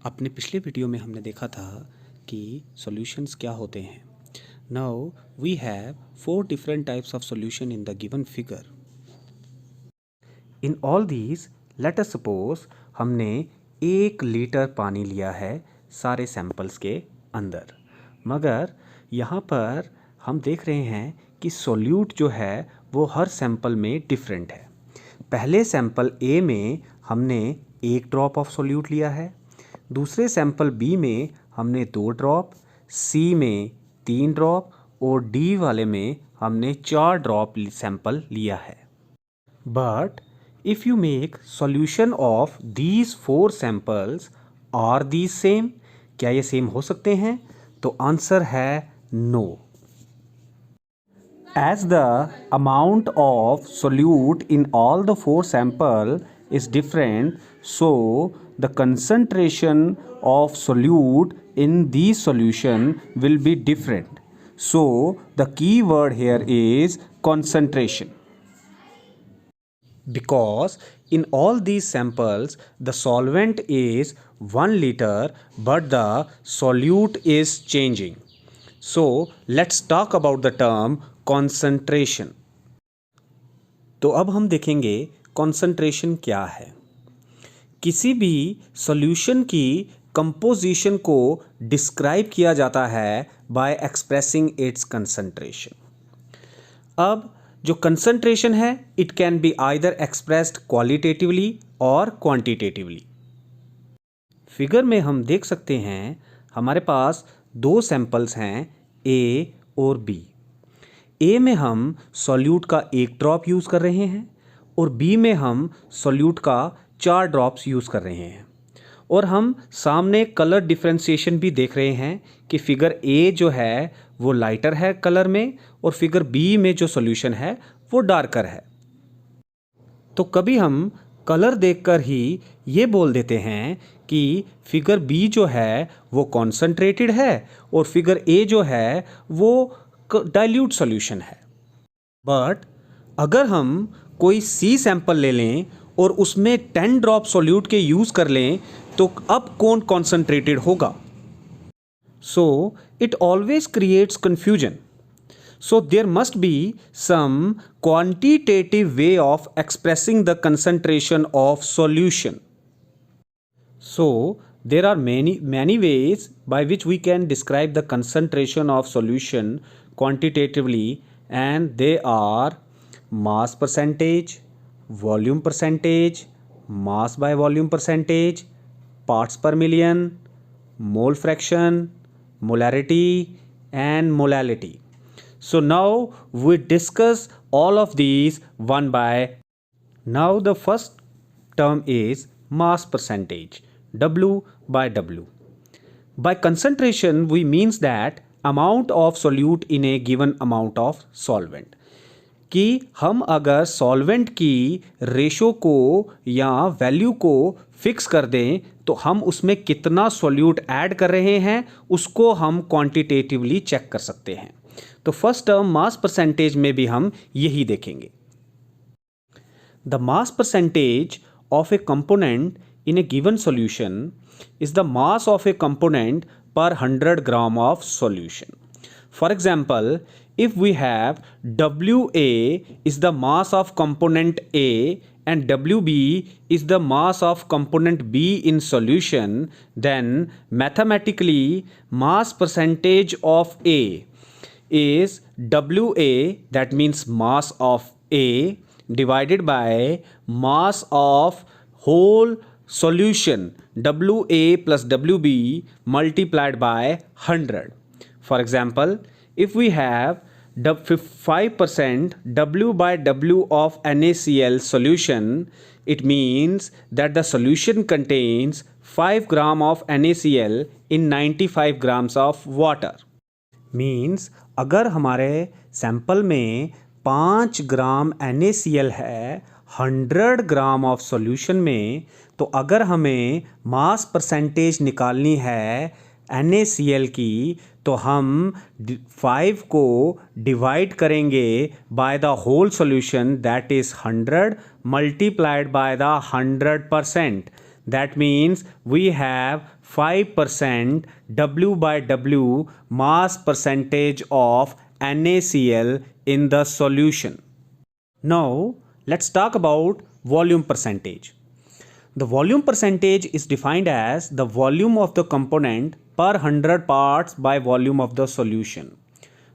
अपने पिछले वीडियो में हमने देखा था कि सॉल्यूशंस क्या होते हैं। Now we have 4 different types of solution in the given figure. In all these let us suppose हमने 1 लीटर पानी लिया है सारे सैंपल्स के अंदर, मगर यहाँ पर हम देख रहे हैं कि सॉल्यूट जो है वो हर सैंपल में डिफरेंट है। पहले सैंपल ए में हमने 1 ड्रॉप ऑफ सॉल्यूट लिया है, दूसरे सैंपल बी में हमने 2 ड्रॉप, सी में 3 ड्रॉप और डी वाले में हमने 4 ड्रॉप सैंपल लिया है। But if you make solution of these 4 samples, are these same? क्या ये सेम हो सकते हैं? तो आंसर है no. As the amount of solute in all the 4 sample is different, so the concentration of solute in these solution will be different. So the key word here is concentration. Because in all these samples the solvent is 1 liter but the solute is changing. So let's talk about the term concentration. तो अब हम देखेंगे concentration क्या है। किसी भी solution की composition को डिस्क्राइब किया जाता है बाय एक्सप्रेसिंग इट्स कंसंट्रेशन। अब जो कंसंट्रेशन है it can be either expressed qualitatively और क्वांटिटेटिवली। फिगर में हम देख सकते हैं हमारे पास 2 सैंपल्स हैं ए और बी। ए में हम सॉल्यूट का 1 ड्रॉप यूज़ कर रहे हैं और बी में हम सॉल्यूट का 4 ड्रॉप्स यूज़ कर रहे हैं। और हम सामने कलर डिफ्रेंशिएशन भी देख रहे हैं कि फिगर ए जो है वो लाइटर है कलर में और फिगर बी में जो सॉल्यूशन है वो डार्कर है। तो कभी हम कलर देखकर ही ये बोल देते हैं कि फिगर बी जो है वो कॉन्सनट्रेटेड है और फिगर ए जो है वो डाइल्यूट सॉल्यूशन है। बट अगर हम कोई सी सैंपल ले लें और उसमें 10 ड्रॉप सॉल्यूट के यूज़ कर लें तो अब कौन कॉन्सनट्रेटेड होगा? So it always creates confusion. So there must be some quantitative way of expressing the concentration of solution. So there are many ways by which we can describe the concentration of solution quantitatively, and they are mass percentage, volume percentage, mass by volume percentage, parts per million, mole fraction, molarity and molality. So now we discuss all of these one by. Now the first term is mass percentage, W by W. By concentration we means that amount of solute in a given amount of solvent. कि हम अगर solvent की ratio को या value को fix कर दें तो हम उसमें कितना सॉल्यूट ऐड कर रहे हैं उसको हम क्वांटिटेटिवली चेक कर सकते हैं। तो फर्स्ट टर्म मास परसेंटेज में भी हम यही देखेंगे। The mass percentage of a component in a given solution is the mass of a component per 100 gram of solution. For example, if we have WA is the mass of component A and WB is the mass of component B in solution, then mathematically mass percentage of A is WA, that means mass of A, divided by mass of whole solution WA plus WB multiplied by 100. For example, if we have 5% W by W of NaCl solution, it means that the solution contains 5 gram of NaCl in 95 grams of water. Means अगर हमारे sample में 5 ग्राम NaCl है 100 gram of solution में, तो अगर हमें mass percentage निकालनी है NaCl की तो हम 5 को डिवाइड करेंगे by the whole solution that is 100 multiplied by the 100%, That means we have 5% W by W mass percentage of NaCl in the solution. Now let's talk about volume percentage. The volume percentage is defined as the volume of the component per 100 parts by volume of the solution.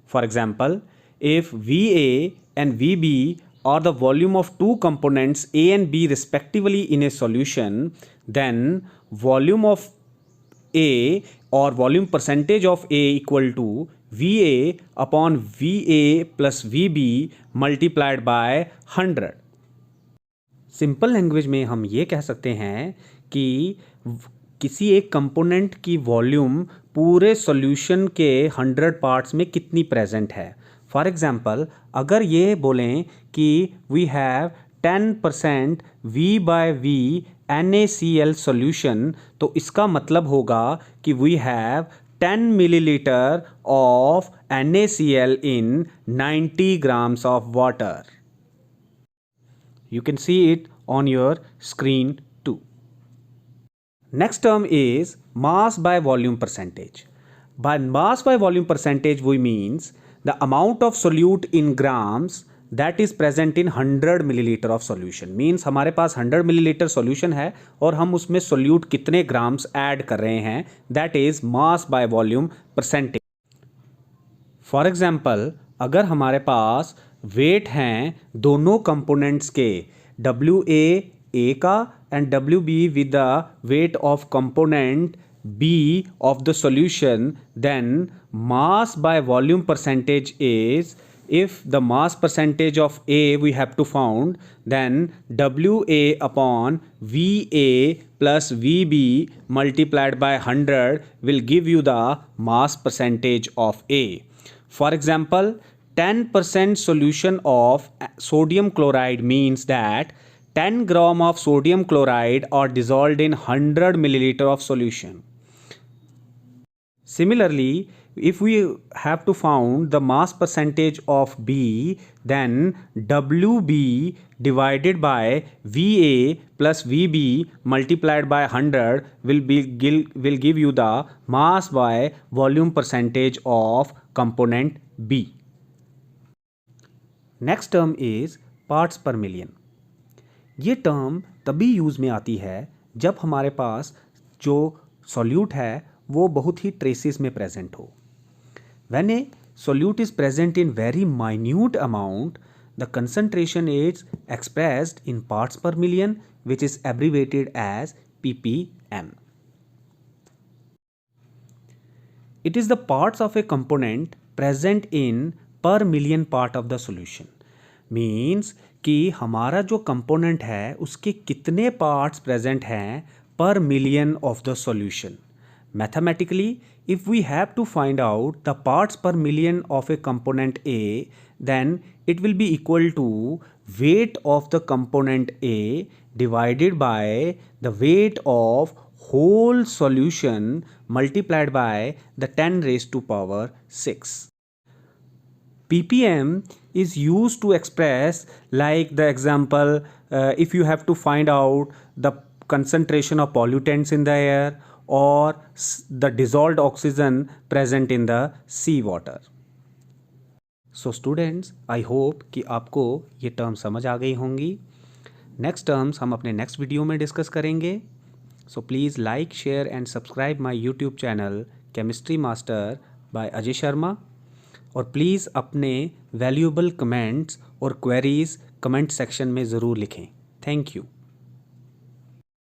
For example, if VA and VB are the volume of two components A and B respectively in a solution, then volume of A or volume percentage of A equal to VA upon VA plus VB multiplied by 100. Simple language में हम ये कह सकते हैं कि किसी एक component की वॉल्यूम पूरे सॉल्यूशन के 100 पार्ट्स में कितनी प्रेजेंट है. फॉर एग्जांपल, अगर ये बोलें कि we have 10% V by V NaCl solution, तो इसका मतलब होगा कि we have 10 millilitre of NaCl in 90 grams of water. You can see it on your screen too. Next term is mass by volume percentage. By mass by volume percentage we means the amount of solute in grams that is present in 100 milliliter of solution. Means हमारे पास 100 milliliter solution है और हम उसमें solute कितने grams add कर रहे हैं, that is mass by volume percentage. For example, अगर हमारे पास वेट हैं दोनों कंपोनेंट्स के WA का and WB with the weight of component B of the solution, then mass by volume percentage is, if the mass percentage of A we have to found, then WA upon VA plus VB multiplied by 100 will give you the mass percentage of A. For example, 10% solution of sodium chloride means that 10 gram of sodium chloride are dissolved in 100 milliliter of solution. Similarly, if we have to found the mass percentage of B, then WB divided by VA plus VB multiplied by 100 will give you the mass by volume percentage of component B. Next term is parts per million. ये term तभी use में आती है जब हमारे पास जो solute है वो बहुत ही ट्रेसेस में प्रेजेंट हो. When a solute is present in very minute amount, the concentration is expressed in parts per million which is abbreviated as ppm. It is the parts of a component present in per million part of the solution. Means कि हमारा जो component है उसके कितने parts present हैं पर million of the solution. Mathematically, if we have to find out the parts per million of a component A, then it will be equal to weight of the component A divided by the weight of whole solution multiplied by the 10 raised to power 6. ppm is used to express, like the example, if you have to find out the concentration of pollutants in the air or the dissolved oxygen present in the sea water. So students, I hope कि आपको ये term समझ आ गई होंगी. Next terms हम अपने next video में discuss करेंगे. So please like, share and subscribe my YouTube channel chemistry master bye Ajay Sharma. और प्लीज़ अपने वैल्यूएबल कमेंट्स और क्वेरीज़ कमेंट सेक्शन में ज़रूर लिखें. Thank you.